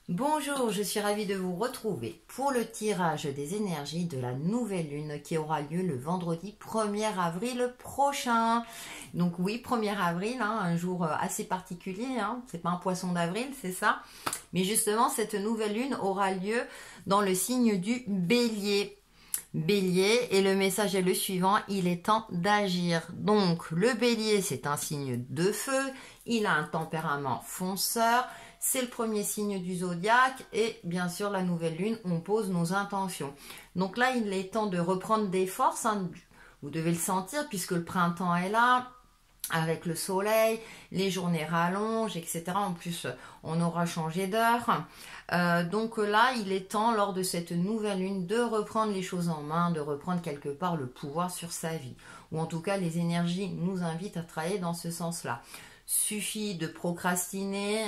Bonjour, je suis ravie de vous retrouver pour le tirage des énergies de la nouvelle lune qui aura lieu le vendredi 1er avril prochain. Donc oui, 1er avril, un jour assez particulier, c'est pas un poisson d'avril, c'est ça. Mais justement, cette nouvelle lune aura lieu dans le signe du Bélier. Bélier, et le message est le suivant, il est temps d'agir. Donc le Bélier, c'est un signe de feu, il a un tempérament fonceur, c'est le premier signe du zodiaque et bien sûr la nouvelle lune, on pose nos intentions. Donc là, il est temps de reprendre des forces, vous devez le sentir puisque le printemps est là. Avec le soleil, les journées rallongent, etc. En plus, on aura changé d'heure. Donc là, il est temps, lors de cette nouvelle lune, de reprendre les choses en main, de reprendre quelque part le pouvoir sur sa vie. Ou en tout cas, les énergies nous invitent à travailler dans ce sens-là. Suffit de procrastiner,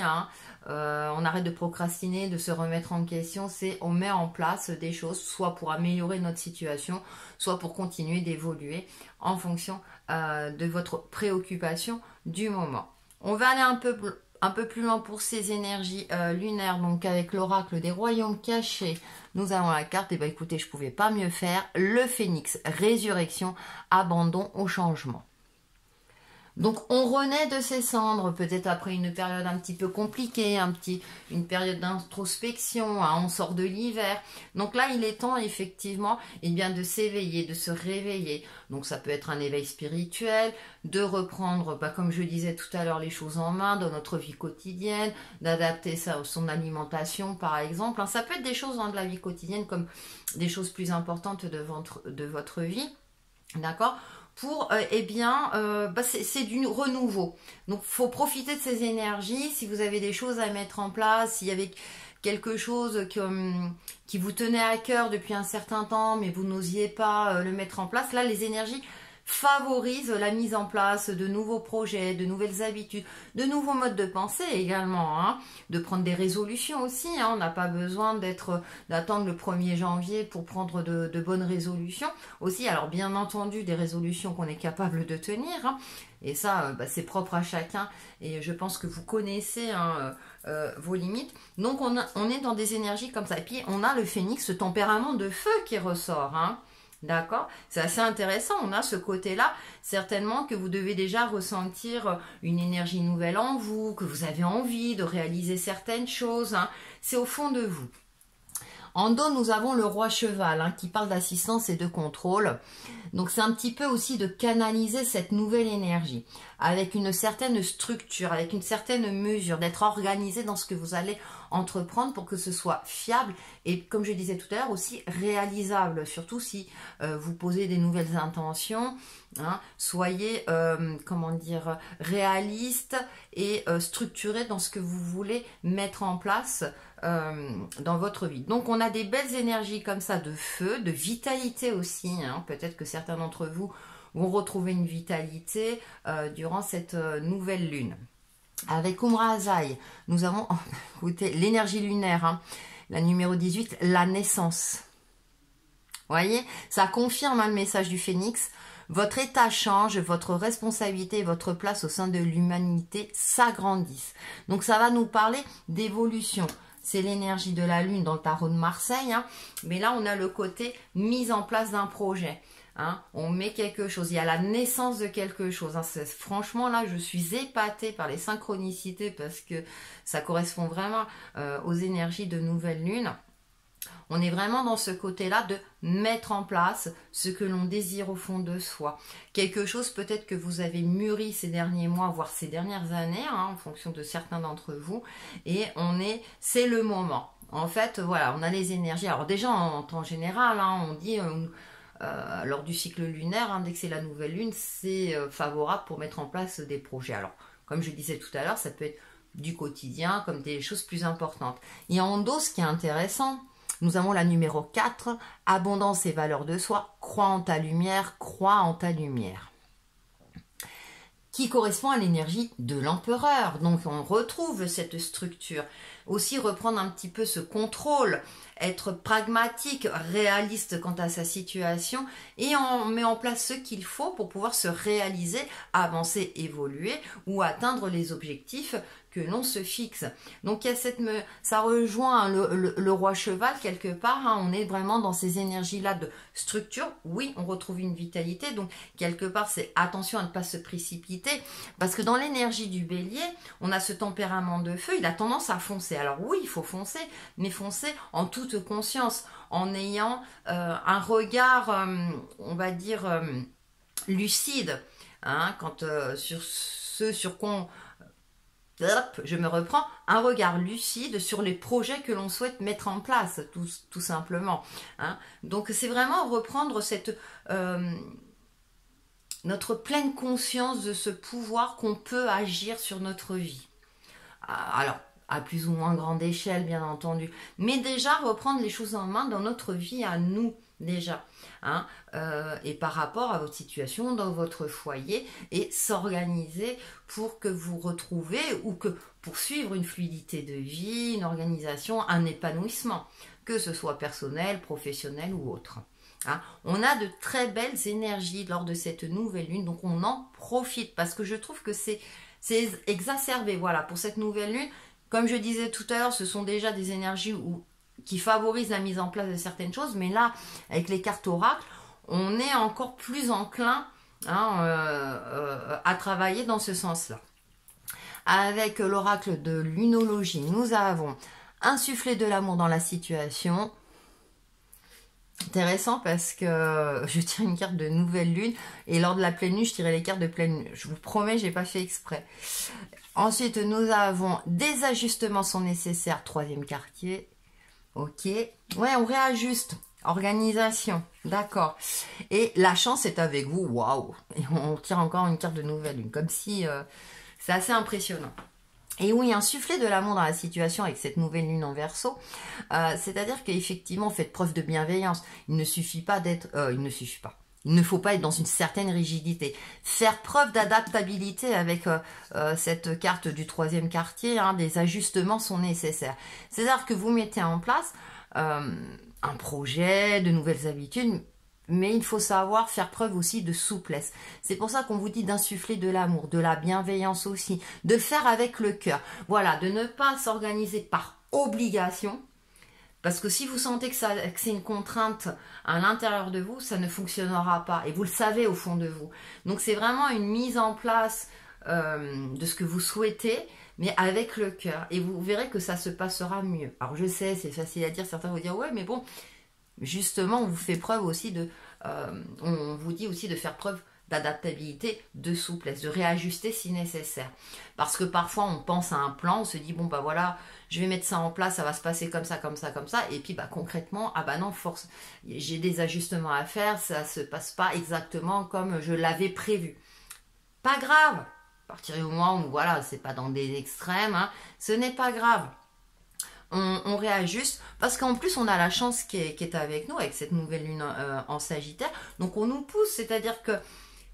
on arrête de procrastiner, de se remettre en question, on met en place des choses, soit pour améliorer notre situation, soit pour continuer d'évoluer en fonction de votre préoccupation du moment. On va aller un peu plus loin pour ces énergies lunaires, donc avec l'oracle des royaumes cachés, nous avons la carte, et écoutez, je ne pouvais pas mieux faire, le phénix, résurrection, abandon au changement. Donc on renaît de ses cendres, peut-être après une période un petit peu compliquée, une période d'introspection, on sort de l'hiver. Donc là il est temps effectivement de s'éveiller, de se réveiller. Donc ça peut être un éveil spirituel, de reprendre, comme je disais tout à l'heure, les choses en main dans notre vie quotidienne, d'adapter ça à son alimentation par exemple. Ça peut être des choses dans la vie quotidienne comme des choses plus importantes de votre vie, d'accord ? Pour c'est du renouveau, donc faut profiter de ces énergies. Si vous avez des choses à mettre en place, s'il y avait quelque chose qui vous tenait à cœur depuis un certain temps mais vous n'osiez pas le mettre en place, là les énergies favorisent la mise en place de nouveaux projets, de nouvelles habitudes, de nouveaux modes de pensée également, de prendre des résolutions aussi, on n'a pas besoin d'attendre le 1er janvier pour prendre de bonnes résolutions aussi. Alors bien entendu des résolutions qu'on est capable de tenir, et ça c'est propre à chacun et je pense que vous connaissez vos limites. Donc on est dans des énergies comme ça, et puis on a le phénix, ce tempérament de feu qui ressort, D'accord, c'est assez intéressant, on a ce côté-là, certainement que vous devez déjà ressentir une énergie nouvelle en vous, que vous avez envie de réaliser certaines choses, c'est au fond de vous. En dos, nous avons le roi cheval qui parle d'assistance et de contrôle. Donc c'est un petit peu aussi de canaliser cette nouvelle énergie avec une certaine structure, avec une certaine mesure, d'être organisé dans ce que vous allez entreprendre pour que ce soit fiable et, comme je disais tout à l'heure, aussi réalisable. Surtout si vous posez des nouvelles intentions, soyez réaliste et structuré dans ce que vous voulez mettre en place dans votre vie. Donc on a des belles énergies comme ça de feu, de vitalité aussi, peut-être que certains d'entre vous vont retrouver une vitalité durant cette nouvelle lune. Avec Umrazaï, nous avons l'énergie lunaire, la numéro 18, la naissance. Vous voyez, ça confirme le message du phénix. Votre état change, votre responsabilité et votre place au sein de l'humanité s'agrandissent. Donc ça va nous parler d'évolution. C'est l'énergie de la lune dans le tarot de Marseille, mais là on a le côté mise en place d'un projet. On met quelque chose, il y a la naissance de quelque chose. Franchement là je suis épatée par les synchronicités parce que ça correspond vraiment aux énergies de nouvelle lune. On est vraiment dans ce côté-là de mettre en place ce que l'on désire au fond de soi. Quelque chose peut-être que vous avez mûri ces derniers mois, voire ces dernières années, en fonction de certains d'entre vous. Et c'est le moment. En fait, voilà, on a les énergies. Alors déjà, en temps général, on dit... lors du cycle lunaire, dès que c'est la nouvelle lune, c'est favorable pour mettre en place des projets. Alors, comme je disais tout à l'heure, ça peut être du quotidien, comme des choses plus importantes. Et en dos, ce qui est intéressant, nous avons la numéro 4, abondance et valeur de soi, crois en ta lumière, crois en ta lumière, qui correspond à l'énergie de l'empereur. Donc on retrouve cette structure. Aussi reprendre un petit peu ce contrôle, être pragmatique, réaliste quant à sa situation, et on met en place ce qu'il faut pour pouvoir se réaliser, avancer, évoluer ou atteindre les objectifs que l'on se fixe. Donc il y a ça rejoint le roi cheval quelque part, hein, on est vraiment dans ces énergies-là de structure. Oui, on retrouve une vitalité, donc quelque part c'est attention à ne pas se précipiter, parce que dans l'énergie du bélier, on a ce tempérament de feu, il a tendance à foncer. Alors oui, il faut foncer, mais foncer en toute conscience, en ayant un regard, on va dire, lucide, hein, sur ce sur quoi je me reprends, un regard lucide sur les projets que l'on souhaite mettre en place, tout simplement. Hein. Donc c'est vraiment reprendre notre pleine conscience de ce pouvoir qu'on peut agir sur notre vie. Alors, à plus ou moins grande échelle, bien entendu. Mais déjà, reprendre les choses en main dans notre vie à nous, déjà. Hein, et par rapport à votre situation dans votre foyer, et s'organiser pour que vous retrouvez ou que poursuivre une fluidité de vie, une organisation, un épanouissement, que ce soit personnel, professionnel ou autre. Hein, on a de très belles énergies lors de cette nouvelle lune, donc on en profite parce que je trouve que c'est exacerbé. Voilà, pour cette nouvelle lune, comme je disais tout à l'heure, ce sont déjà des énergies qui favorisent la mise en place de certaines choses, mais là, avec les cartes oracles, on est encore plus enclin, hein, à travailler dans ce sens-là. Avec l'oracle de lunologie, nous avons insufflé de l'amour dans la situation. Intéressant parce que je tire une carte de nouvelle lune et lors de la pleine lune, je tirais les cartes de pleine lune. Je vous promets, j'ai pas fait exprès. Ensuite, nous avons des ajustements sont nécessaires, troisième quartier. Ok. Ouais, on réajuste. Organisation. D'accord. Et la chance est avec vous. Waouh. Et on tire encore une carte de nouvelle lune. Comme si c'est assez impressionnant. Et oui, insuffler de l'amour dans la situation avec cette nouvelle lune en Verseau, c'est-à-dire qu'effectivement, faites preuve de bienveillance. Il ne suffit pas d'être... il ne suffit pas. Il ne faut pas être dans une certaine rigidité. Faire preuve d'adaptabilité avec cette carte du troisième quartier, hein, des ajustements sont nécessaires. C'est-à-dire que vous mettez en place un projet, de nouvelles habitudes, mais il faut savoir faire preuve aussi de souplesse. C'est pour ça qu'on vous dit d'insuffler de l'amour, de la bienveillance aussi, de le faire avec le cœur. Voilà, de ne pas s'organiser par obligation, parce que si vous sentez que c'est une contrainte à l'intérieur de vous, ça ne fonctionnera pas. Et vous le savez au fond de vous. Donc c'est vraiment une mise en place de ce que vous souhaitez, mais avec le cœur. Et vous verrez que ça se passera mieux. Alors je sais, c'est facile à dire. Certains vont dire, ouais, mais bon, justement, on vous fait preuve aussi on vous dit aussi de faire preuve d'adaptabilité, de souplesse, de réajuster si nécessaire. Parce que parfois, on pense à un plan, on se dit, bon, bah voilà, je vais mettre ça en place, ça va se passer comme ça, comme ça, comme ça. Et puis, bah concrètement, ah bah non, force, j'ai des ajustements à faire, ça se passe pas exactement comme je l'avais prévu. Pas grave. À partir du moment où, voilà, c'est pas dans des extrêmes, hein, ce n'est pas grave. On réajuste parce qu'en plus on a la chance qui est avec nous avec cette nouvelle lune en Sagittaire, donc on nous pousse, c'est-à-dire que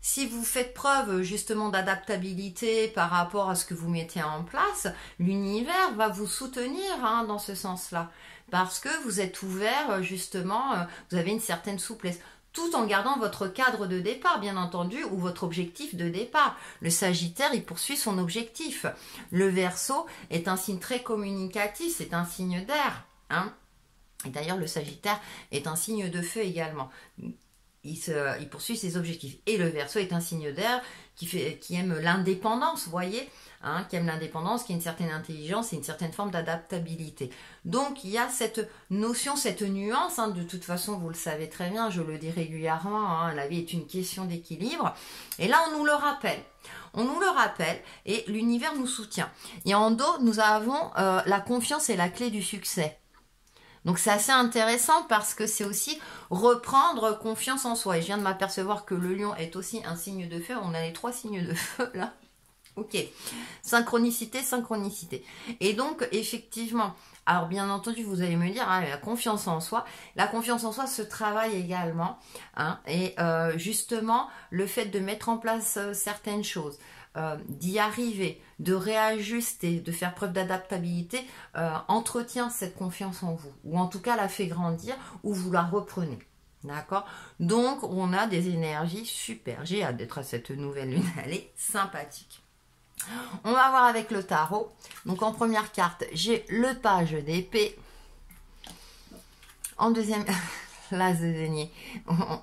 si vous faites preuve justement d'adaptabilité par rapport à ce que vous mettez en place, l'univers va vous soutenir, hein, dans ce sens-là, parce que vous êtes ouvert justement, vous avez une certaine souplesse, tout en gardant votre cadre de départ, bien entendu, ou votre objectif de départ. Le Sagittaire, il poursuit son objectif. Le Verseau est un signe très communicatif, c'est un signe d'air, hein. Et d'ailleurs, le Sagittaire est un signe de feu également. Il poursuit ses objectifs. Et le Verseau est un signe d'air qui aime l'indépendance, vous voyez, hein, qui aime l'indépendance, qui a une certaine intelligence et une certaine forme d'adaptabilité. Donc, il y a cette notion, cette nuance, hein, de toute façon, vous le savez très bien, je le dis régulièrement, hein, la vie est une question d'équilibre. Et là, on nous le rappelle. On nous le rappelle et l'univers nous soutient. Et en dos, nous avons la confiance est la clé du succès. Donc c'est assez intéressant parce que c'est aussi reprendre confiance en soi. Et je viens de m'apercevoir que le lion est aussi un signe de feu. On a les 3 signes de feu là. Ok. Synchronicité, synchronicité. Et donc effectivement, alors bien entendu vous allez me dire, hein, la confiance en soi. La confiance en soi se travaille également. Hein, et justement, le fait de mettre en place certaines choses, d'y arriver, de réajuster, de faire preuve d'adaptabilité, entretient cette confiance en vous, ou en tout cas la fait grandir, ou vous la reprenez. D'accord? Donc, on a des énergies super. J'ai hâte d'être à cette nouvelle lune, elle est sympathique. On va voir avec le tarot. Donc en première carte, j'ai le page d'épée. En deuxième, l'as de denier.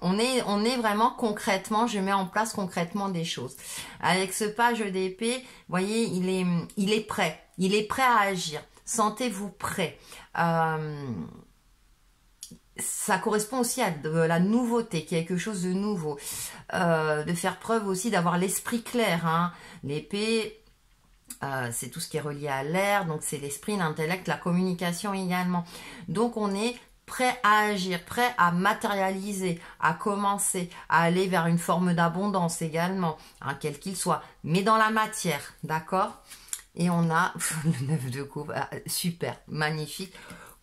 On est vraiment concrètement, je mets en place concrètement des choses. Avec ce page d'épée, vous voyez, il est prêt. Il est prêt à agir. Sentez-vous prêt. Ça correspond aussi à de la nouveauté, quelque chose de nouveau. De faire preuve aussi d'avoir l'esprit clair. Hein. L'épée, c'est tout ce qui est relié à l'air, donc c'est l'esprit, l'intellect, la communication également. Donc on est prêt à agir, prêt à matérialiser, à commencer, à aller vers une forme d'abondance également, hein, quel qu'il soit, mais dans la matière, d'accord? Et on a le 9 de coupe, super, magnifique,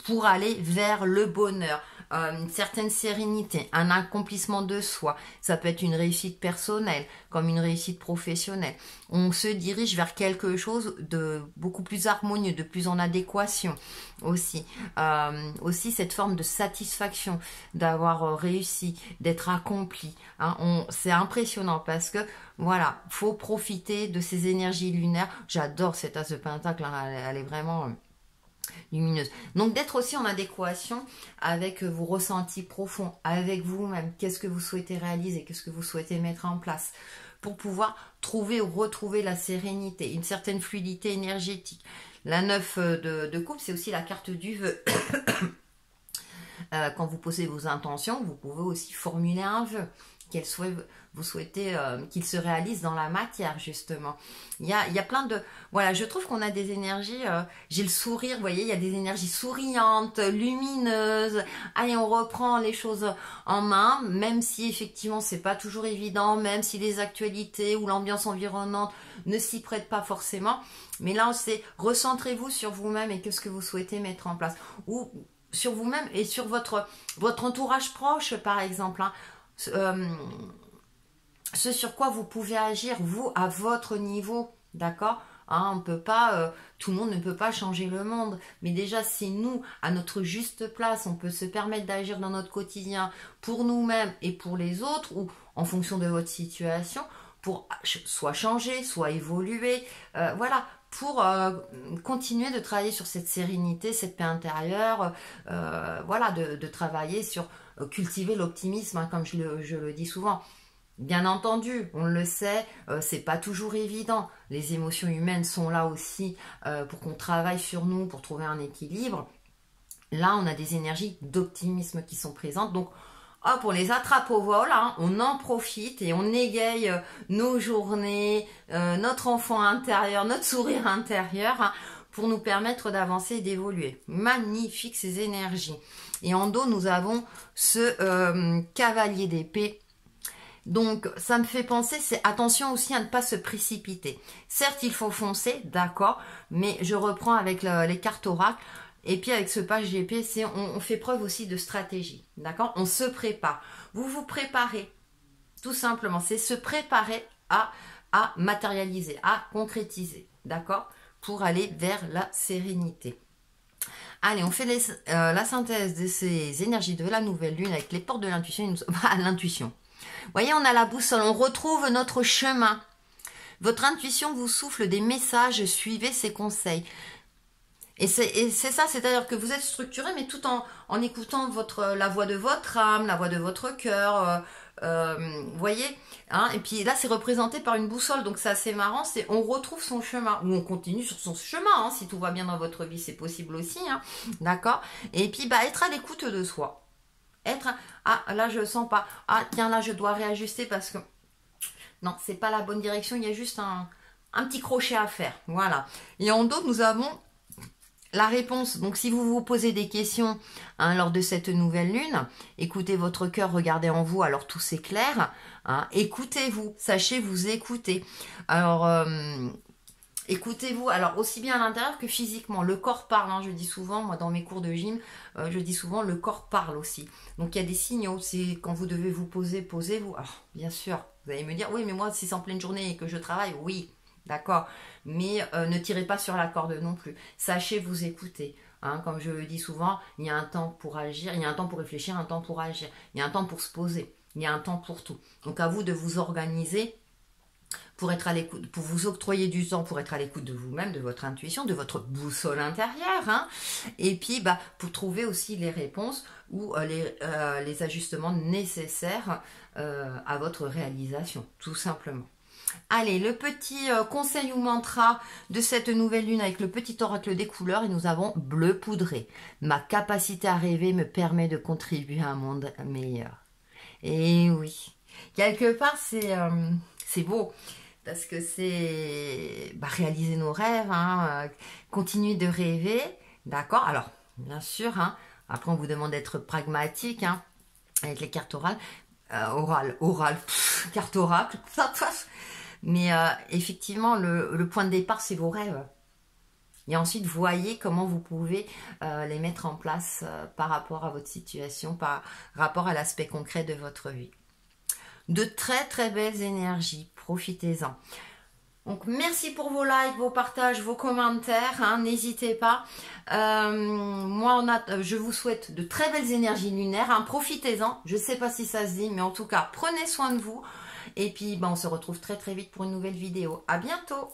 pour aller vers le bonheur, une certaine sérénité, un accomplissement de soi. Ça peut être une réussite personnelle, comme une réussite professionnelle. On se dirige vers quelque chose de beaucoup plus harmonieux, de plus en adéquation aussi. Aussi cette forme de satisfaction d'avoir réussi, d'être accompli. Hein. C'est impressionnant parce que voilà, faut profiter de ces énergies lunaires. J'adore cette as de pentacle, hein, elle est vraiment lumineuse. Donc d'être aussi en adéquation avec vos ressentis profonds, avec vous-même. Qu'est-ce que vous souhaitez réaliser, qu'est-ce que vous souhaitez mettre en place pour pouvoir trouver ou retrouver la sérénité, une certaine fluidité énergétique. La 9 de coupe, c'est aussi la carte du vœu. Quand vous posez vos intentions, vous pouvez aussi formuler un vœu. Vous souhaitez qu'il se réalise dans la matière, justement. Il y a plein de... Voilà, je trouve qu'on a des énergies... j'ai le sourire, vous voyez, il y a des énergies souriantes, lumineuses. Allez, on reprend les choses en main, même si effectivement, c'est pas toujours évident, même si les actualités ou l'ambiance environnante ne s'y prêtent pas forcément. Mais là, c'est recentrez-vous sur vous-même et qu'est-ce que vous souhaitez mettre en place. Ou sur vous-même et sur votre entourage proche, par exemple. Hein. Ce sur quoi vous pouvez agir, vous, à votre niveau, d'accord, hein, on peut pas, tout le monde ne peut pas changer le monde, mais déjà, c'est nous, à notre juste place, on peut se permettre d'agir dans notre quotidien pour nous-mêmes et pour les autres, ou en fonction de votre situation, pour soit changer, soit évoluer, voilà, pour continuer de travailler sur cette sérénité, cette paix intérieure, voilà, de travailler sur cultiver l'optimisme, hein, comme je le dis souvent. Bien entendu, on le sait, c'est pas toujours évident. Les émotions humaines sont là aussi pour qu'on travaille sur nous, pour trouver un équilibre. Là, on a des énergies d'optimisme qui sont présentes. Donc, hop, on les attrape au vol, hein, on en profite et on égaye nos journées, notre enfant intérieur, notre sourire intérieur, hein, pour nous permettre d'avancer et d'évoluer. Magnifique ces énergies. Et en dos, nous avons ce cavalier d'épée. Donc, ça me fait penser, c'est attention aussi à ne pas se précipiter. Certes, il faut foncer, d'accord, mais je reprends avec les cartes oracles. Et puis, avec ce page d'épée, on fait preuve aussi de stratégie, d'accord. On se prépare. Vous vous préparez, tout simplement. C'est se préparer à matérialiser, à concrétiser, d'accord, pour aller vers la sérénité. Allez, on fait la synthèse de ces énergies de la nouvelle lune avec les portes de l'intuition. L'intuition. Vous voyez, on a la boussole, on retrouve notre chemin. Votre intuition vous souffle des messages, suivez ses conseils. Et c'est ça, c'est-à-dire que vous êtes structuré, mais tout en écoutant la voix de votre âme, la voix de votre cœur. Vous voyez, hein, et puis là, c'est représenté par une boussole, donc c'est assez marrant. On retrouve son chemin, ou on continue sur son chemin. Hein, si tout va bien dans votre vie, c'est possible aussi. Hein, d'accord. Et puis, être à l'écoute de soi. Là je sens pas, tiens là je dois réajuster parce que non, c'est pas la bonne direction, il y a juste un petit crochet à faire, voilà. Et en dos nous avons la réponse. Donc si vous vous posez des questions, hein, lors de cette nouvelle lune, écoutez votre cœur, regardez en vous, alors tout s'éclaire, hein, écoutez-vous, sachez vous écouter. Alors écoutez-vous, alors aussi bien à l'intérieur que physiquement. Le corps parle, hein, je dis souvent, moi dans mes cours de gym, je dis souvent le corps parle aussi. Donc il y a des signaux, c'est quand vous devez vous poser, posez-vous. Alors bien sûr, vous allez me dire, oui mais moi si c'est en pleine journée et que je travaille, oui, d'accord. Mais ne tirez pas sur la corde non plus. Sachez vous écouter. Hein, comme je le dis souvent, il y a un temps pour agir, il y a un temps pour réfléchir, un temps pour agir. Il y a un temps pour se poser, il y a un temps pour tout. Donc à vous de vous organiser pour être à l'écoute, pour vous octroyer du temps, pour être à l'écoute de vous-même, de votre intuition, de votre boussole intérieure, hein. Et puis pour trouver aussi les réponses ou les ajustements nécessaires à votre réalisation, tout simplement. Allez, le petit conseil ou mantra de cette nouvelle lune avec le petit oracle des couleurs, et nous avons bleu poudré. Ma capacité à rêver me permet de contribuer à un monde meilleur. Et oui, quelque part c'est beau. Parce que c'est réaliser nos rêves, hein, continuer de rêver, d'accord. Alors, bien sûr, hein, après on vous demande d'être pragmatique, hein, avec les cartes orales, carte oracle, mais effectivement, le point de départ, c'est vos rêves. Et ensuite, voyez comment vous pouvez les mettre en place par rapport à votre situation, par rapport à l'aspect concret de votre vie. De très très belles énergies, profitez-en. Donc merci pour vos likes, vos partages, vos commentaires, hein, n'hésitez pas. Je vous souhaite de très belles énergies lunaires, hein, profitez-en. Je ne sais pas si ça se dit, mais en tout cas, prenez soin de vous. Et puis on se retrouve très très vite pour une nouvelle vidéo. À bientôt.